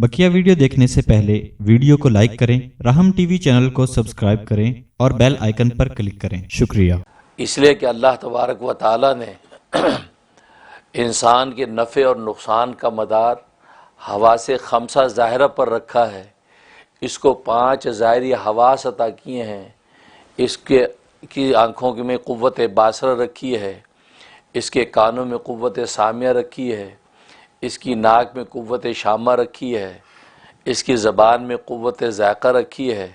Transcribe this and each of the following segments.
بقیہ ویڈیو دیکھنے سے پہلے ویڈیو کو لائک کریں، راہم ٹی وی چینل کو سبسکرائب کریں اور بیل آئیکن پر کلک کریں۔ شکریہ۔ اس لیے کہ اللہ تبارک و تعالیٰ نے انسان کے نفع اور نقصان کا مدار حواس خمسہ ظاہرہ پر رکھا ہے۔ اس کو 5 ظاہری حواس عطا کیے ہیں۔ اس کی آنکھوں میں قوت باصرہ رکھی ہے، اس کے کانوں میں قوت سامعہ رکھی ہے، اس کی ناک میں قوت شامہ رکھی ہے، اس کی زبان میں قوت ذائقہ رکھی ہے،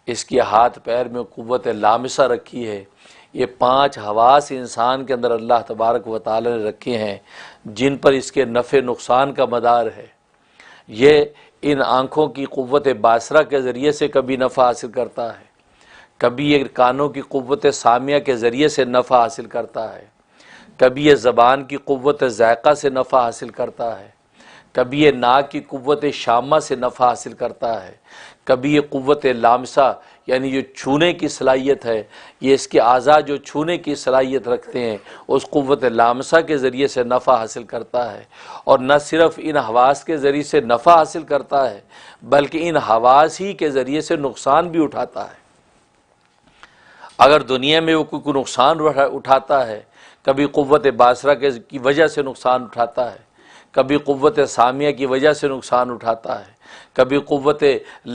اس کے ہاتھ پیر میں قوت لامسہ رکھی ہے۔ یہ 5 حواس انسان کے اندر اللہ تبارک و تعالی نے رکھے ہیں، جن پر اس کے نفع نقصان کا مدار ہے۔ یہ ان آنکھوں کی قوت باصرہ کے ذریعے سے کبھی نفع حاصل کرتا ہے، کبھی یہ کانوں کی قوت سامعہ کے ذریعے سے نفع حاصل کرتا ہے، کبھی یہ زبان کی قوت ذائقہ سے نفع حاصل کرتا ہے، کبھی یہ ناک کی قوت شامہ سے نفع حاصل کرتا ہے، کبھی یہ قوت لامسہ یعنی جو چھونے کی صلاحیت ہے، یہ اس کے اعضاء جو چھونے کی صلاحیت رکھتے ہیں اس قوت لامسہ کے ذریعے سے نفع حاصل کرتا ہے۔ اور نہ صرف ان حواس کے ذریعے سے نفع حاصل کرتا ہے بلکہ ان حواس ہی کے ذریعے سے نقصان بھی اٹھاتا ہے۔ اگر دنیا میں وہ کوئی نقصان اٹھاتا ہے، کبھی قوت باصرہ کی وجہ سے نقصان اٹھاتا ہے، کبھی قوت سامعہ کی وجہ سے نقصان اٹھاتا ہے، کبھی قوت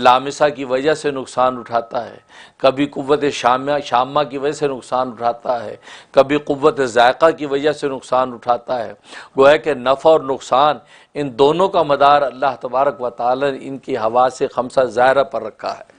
لامسہ کی وجہ سے نقصان اٹھاتا ہے، کبھی قوت شامہ کی وجہ سے نقصان اٹھاتا ہے، کبھی قوت ذائقہ کی وجہ سے نقصان اٹھاتا ہے۔ گویا کہ نفع اور نقصان ان دونوں کا مدار اللہ تبارک و تعالی نے ان کی حواس خمسہ ظاہرہ پر رکھا ہے۔